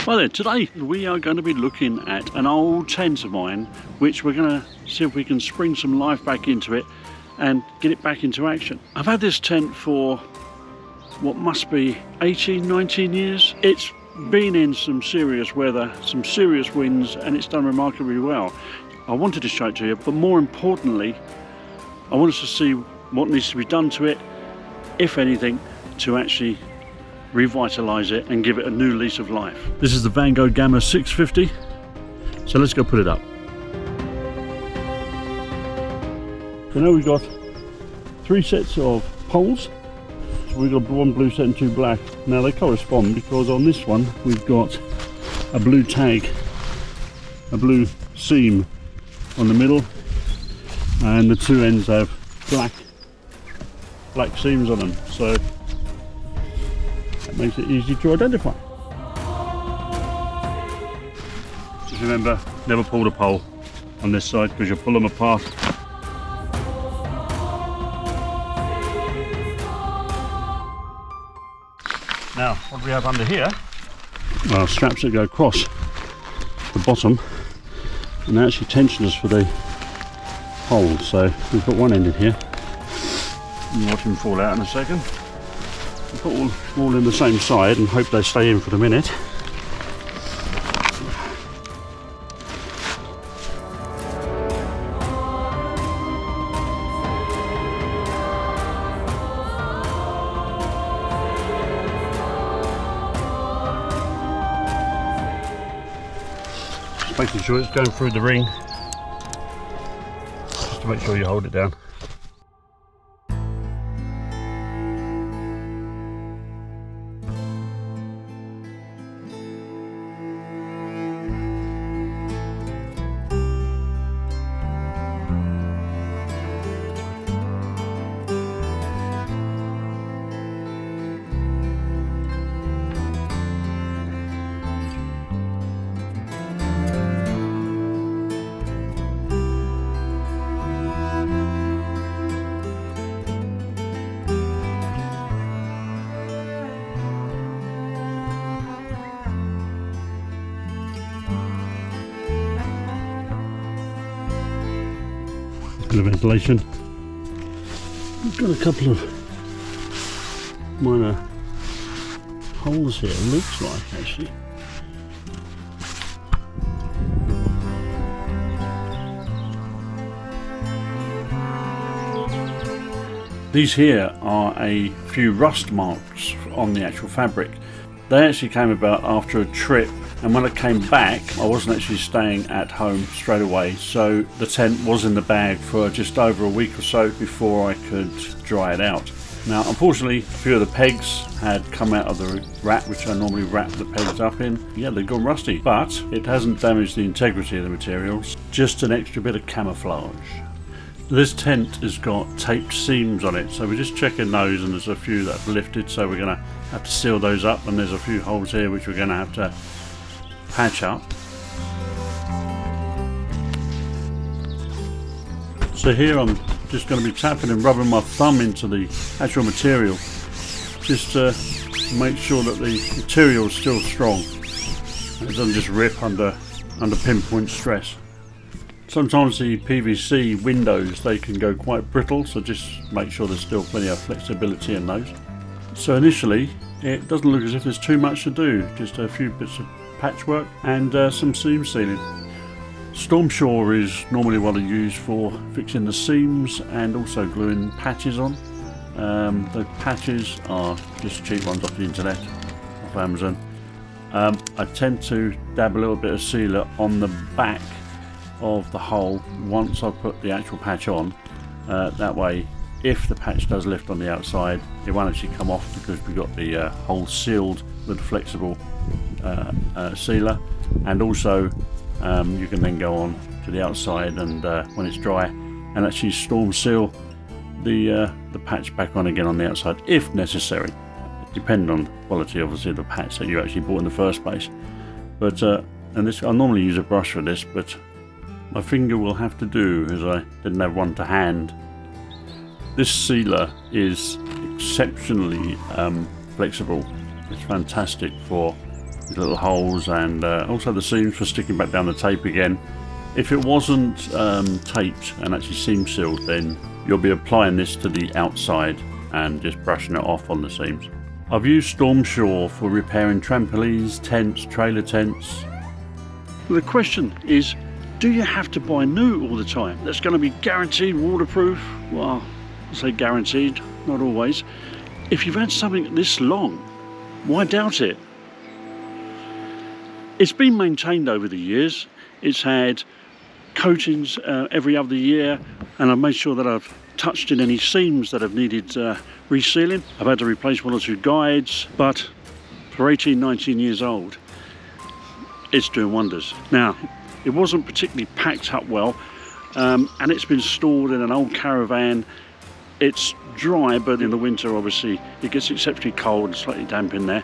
Well then, today we are going to be looking at an old tent of mine, which we're going to see if we can spring some life back into it and get it back into action. I've had this tent for what must be 18, 19 years. It's been in some serious weather, some serious winds, and it's done remarkably well. I wanted to show it to you, but more importantly, I wanted to see what needs to be done to it, if anything, to actually revitalise it and give it a new lease of life. This is the Vango Gamma 650, so let's go put it up. So now we've got 3 sets of poles. So we've got 1 blue set and 2 black. Now they correspond because on this one we've got a blue tag, a blue seam on the middle, and the 2 ends have black seams on them. So makes it easy to identify. Just remember, never pull the pole on this side because you'll pull them apart. Now, what do we have under here? Well, straps that go across the bottom, and they're actually tensioners for the poles. So we've got one end in here. And watch them fall out in a second. Put all in the same side and hope they stay in for the minute. Just making sure it's going through the ring, just to make sure you hold it down. Bit of ventilation. We've got a couple of minor holes here, it looks like actually. These here are a few rust marks on the actual fabric. They actually came about after a trip, and when I came back I wasn't actually staying at home straight away, so the tent was in the bag for just over a week or so before I could dry it out. Now unfortunately a few of the pegs had come out of the wrap, which I normally wrap the pegs up in. Yeah, they've gone rusty, but it hasn't damaged the integrity of the materials, just an extra bit of camouflage. This tent has got taped seams on it, so we're just checking those, and there's a few that have lifted, so we're going to have to seal those up, and there's a few holes here which we're going to have to patch up. So here I'm just going to be tapping and rubbing my thumb into the actual material, just to make sure that the material is still strong. It doesn't just rip under pinpoint stress. Sometimes the PVC windows, they can go quite brittle, so just make sure there's still plenty of flexibility in those. So initially it doesn't look as if there's too much to do, just a few bits of patchwork and some seam sealing. Stormshore is normally what I use for fixing the seams and also gluing patches on. The patches are just cheap ones off the internet, off Amazon. I tend to dab a little bit of sealer on the back of the hole once I put the actual patch on. That way, if the patch does lift on the outside, it won't actually come off because we've got the hole sealed with a flexible sealer, and also you can then go on to the outside and when it's dry and actually storm seal the patch back on again on the outside if necessary, depending on the quality obviously of the patch that you actually bought in the first place. But and this, I normally use a brush for this, but my finger will have to do as I didn't have one to hand. This sealer is exceptionally flexible. It's fantastic for the little holes, and also the seams for sticking back down the tape again. If it wasn't taped and actually seam sealed, then you'll be applying this to the outside and just brushing it off on the seams. I've used Stormshore for repairing trampolines, tents, trailer tents. The question is, do you have to buy new all the time? That's going to be guaranteed waterproof? Well, I say guaranteed, not always. If you've had something this long, why doubt it? It's been maintained over the years. It's had coatings every other year, and I've made sure that I've touched in any seams that have needed resealing. I've had to replace one or two guides, but for 18, 19 years old, it's doing wonders. Now, it wasn't particularly packed up well, and it's been stored in an old caravan. It's dry, but in the winter, obviously, it gets exceptionally cold and slightly damp in there.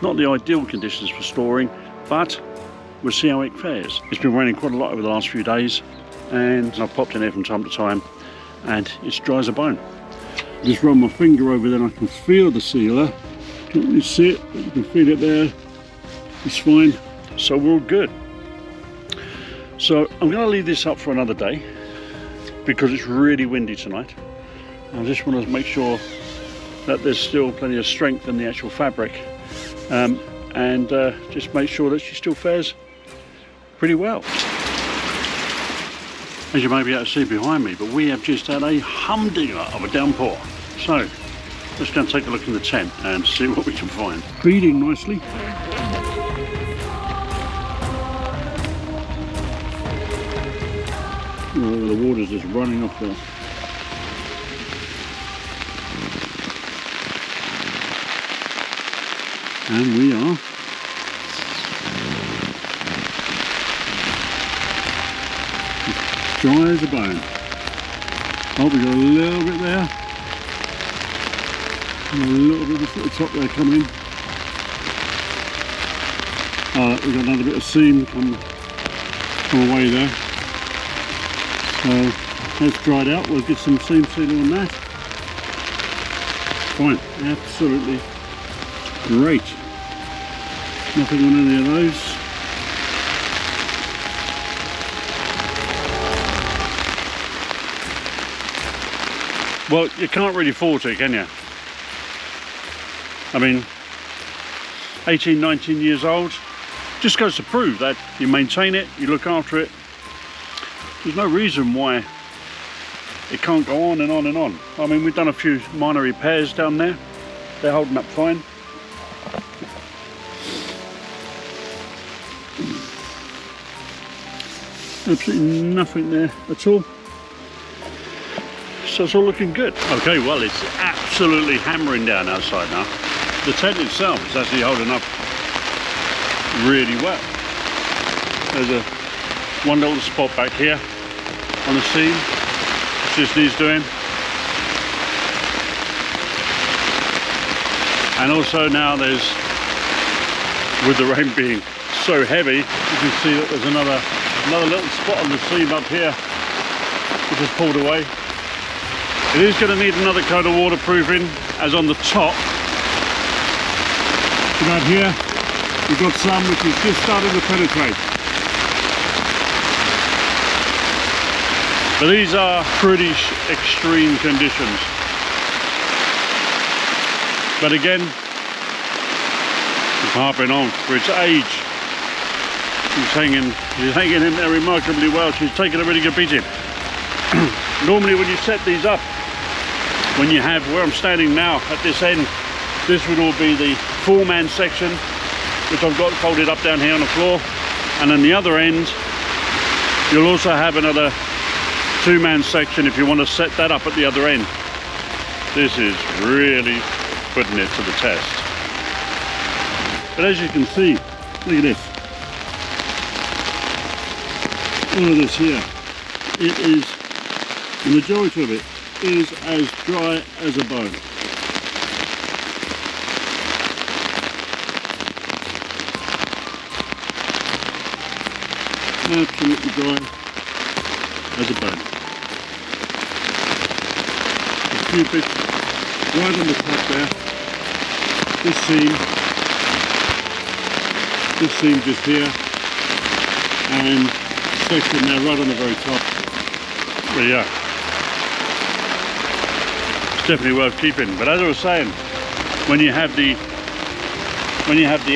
Not the ideal conditions for storing, but we'll see how it fares. It's been raining quite a lot over the last few days, and I've popped in here from time to time, and it's dry as a bone. Just run my finger over there and I can feel the sealer. Can't really see it, but you can feel it there. It's fine, so we're all good. So I'm going to leave this up for another day because it's really windy tonight. I just want to make sure that there's still plenty of strength in the actual fabric, and just make sure that she still fares pretty well. As you may be able to see behind me, but we have just had a humdinger of a downpour. So let's go and take a look in the tent and see what we can find. Feeding nicely. Oh, the water's just running off there. And we are dry as a bone. Oh, we got a little bit there. And a little bit of the top there coming in. We've got another bit of seam come away there. So that's dried out. We'll get some seam sealing on that. Fine, absolutely great. Nothing on any of those. Well, you can't really fault it, can you? I mean, 18, 19 years old, just goes to prove that you maintain it, you look after it. There's no reason why it can't go on and on and on. I mean, we've done a few minor repairs down there. They're holding up fine. Absolutely nothing there at all. So it's all looking good. Okay, well, it's absolutely hammering down outside now. The tent itself is actually holding up really well. There's one little spot back here on the seam, which just needs doing. And also now there's, with the rain being so heavy, you can see that there's another little spot on the seam up here, which is pulled away. It is going to need another coat of waterproofing, as on the top. About here, we've got some which is just starting to penetrate. But these are pretty extreme conditions. But again, it's harping on for its age. She's hanging in there remarkably well. She's taking a really good beating. Normally when you set these up, when you have where I'm standing now at this end, this would all be the 4-man section, which I've got folded up down here on the floor, and then the other end you'll also have another 2-man section if you want to set that up at the other end. This is really putting it to the test. But as you can see, look at this. All of this here, it is, the majority of it is as dry as a bone. Absolutely dry as a bone. A few bits right on the top there. This seam just here, and section there right on the very top. But yeah, it's definitely worth keeping. But as I was saying, when you have the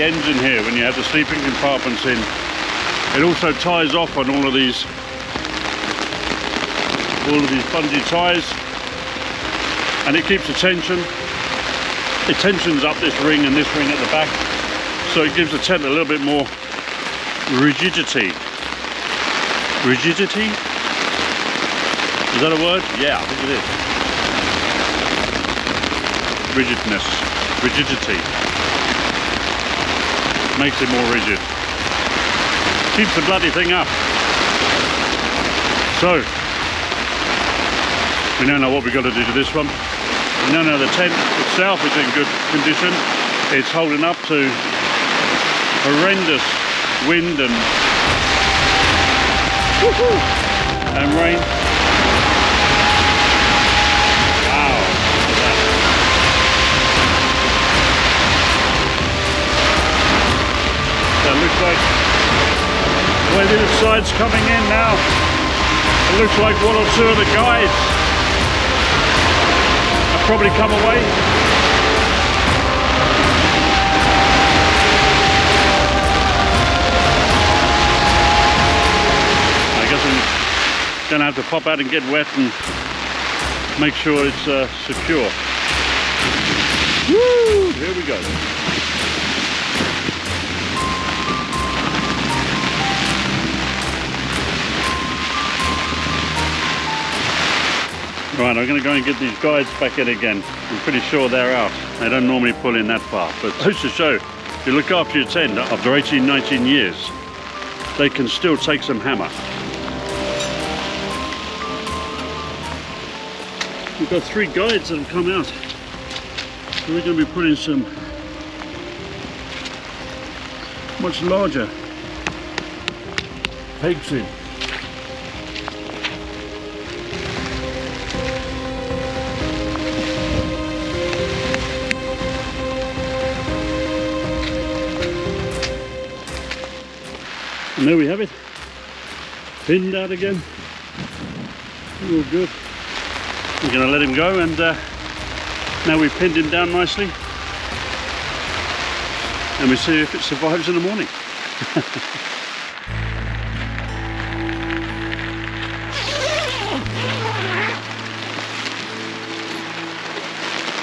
ends in here, when you have the sleeping compartments in, it also ties off on all of these bungee ties, and it keeps the tension. It tensions up this ring and this ring at the back, so it gives the tent a little bit more rigidity. Rigidity? Is that a word? Yeah, I think it is. Rigidness. Rigidity. Makes it more rigid. Keeps the bloody thing up. So, we now know what we've got to do to this one. We now know the tent itself is in good condition. It's holding up to horrendous wind and rain. Wow, look at that. So it looks like the way the side's coming in now, it looks like one or two of the guys have probably come away. I'm gonna have to pop out and get wet and make sure it's secure. Woo! Here we go. Right, I'm gonna go and get these guides back in again. I'm pretty sure they're out. They don't normally pull in that far, but goes to show, if you look after your tent after 18, 19 years, they can still take some hammer. We've got 3 guides that have come out, so we're going to be putting some much larger pegs in. And there we have it, pinned out again, all good. We're going to let him go, and now we've pinned him down nicely, and we see if it survives in the morning.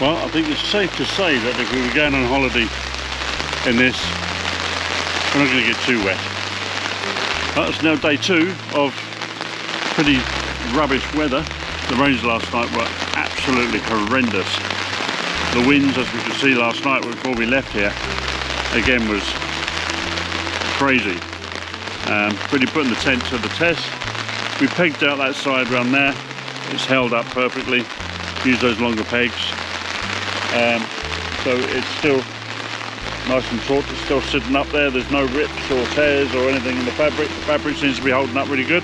Well, I think it's safe to say that if we were going on holiday in this, we're not going to get too wet. Well, it's now day 2 of pretty rubbish weather. The rains last night were absolutely horrendous. The winds, as we could see last night before we left here, again was crazy. Really putting the tent to the test. We pegged out that side round there. It's held up perfectly. Use those longer pegs. So it's still nice and taut. It's still sitting up there. There's no rips or tears or anything in the fabric. The fabric seems to be holding up really good.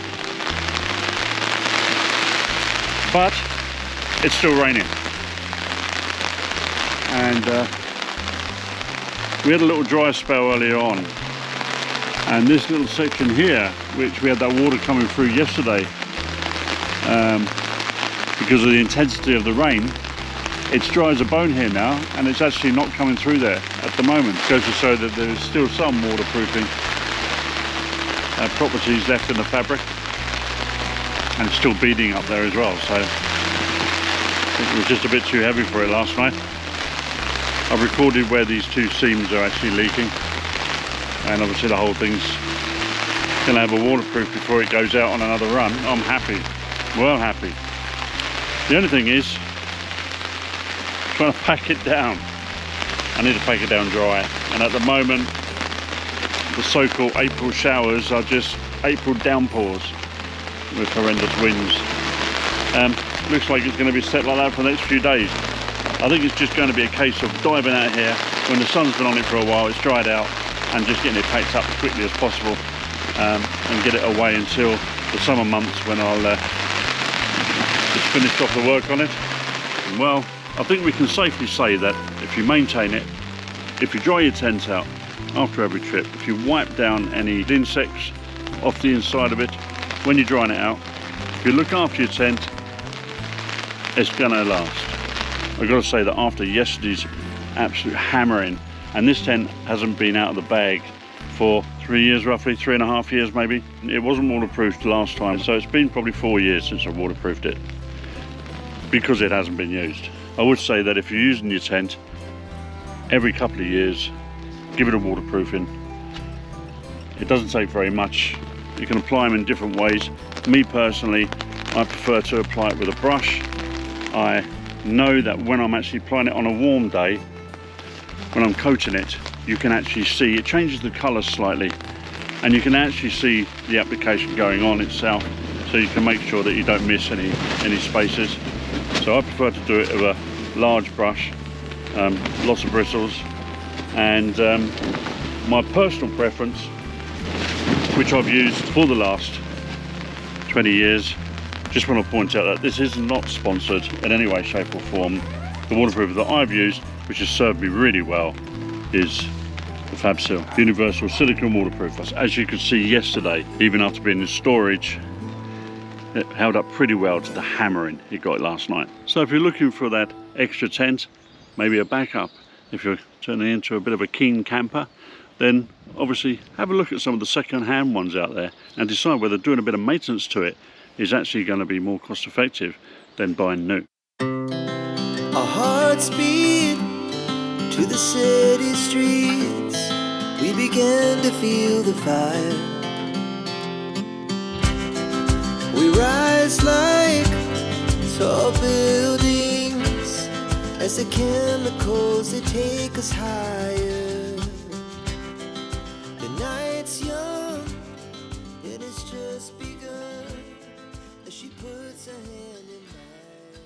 But it's still raining, and we had a little dry spell earlier on, and this little section here, which we had that water coming through yesterday, because of the intensity of the rain, it's dry as a bone here now, and it's actually not coming through there at the moment. It goes to show that there's still some waterproofing properties left in the fabric. And it's still beading up there as well, so it was just a bit too heavy for it last night. I've recorded where these 2 seams are actually leaking, and obviously the whole thing's going to have a waterproof before it goes out on another run. I'm happy, well happy. The only thing is trying to pack it down. I need to pack it down dry, and at the moment the so-called April showers are just April downpours with horrendous winds. Looks like it's going to be set like that for the next few days. I think it's just going to be a case of diving out here when the sun's been on it for a while, it's dried out, and just getting it packed up as quickly as possible, and get it away until the summer months when I'll just finish off the work on it. And well, I think we can safely say that if you maintain it, if you dry your tent out after every trip, if you wipe down any insects off the inside of it when you're drying it out, if you look after your tent, it's gonna last. I've got to say that after yesterday's absolute hammering, and this tent hasn't been out of the bag for 3 years, roughly 3.5 years maybe. It wasn't waterproofed last time, so it's been probably 4 years since I waterproofed it because it hasn't been used. I would say that if you're using your tent, every couple of years, give it a waterproofing. It doesn't take very much. You can apply them in different ways. Me personally, I prefer to apply it with a brush. I know that when I'm actually applying it on a warm day, when I'm coating it, you can actually see it changes the colour slightly, and you can actually see the application going on itself, so you can make sure that you don't miss any spaces. So I prefer to do it with a large brush, lots of bristles, and my personal preference, which I've used for the last 20 years, just want to point out that this is not sponsored in any way, shape or form. The waterproofer that I've used, which has served me really well, is the Fabsil Universal Silicone Waterproof. As you could see yesterday, even after being in storage, it held up pretty well to the hammering it got last night. So if you're looking for that extra tent, maybe a backup, if you're turning into a bit of a keen camper, then obviously have a look at some of the second-hand ones out there and decide whether doing a bit of maintenance to it is actually going to be more cost effective than buying new. Our hearts beat to the city streets. We began to feel the fire. We rise like tall buildings as the chemicals, they take us higher.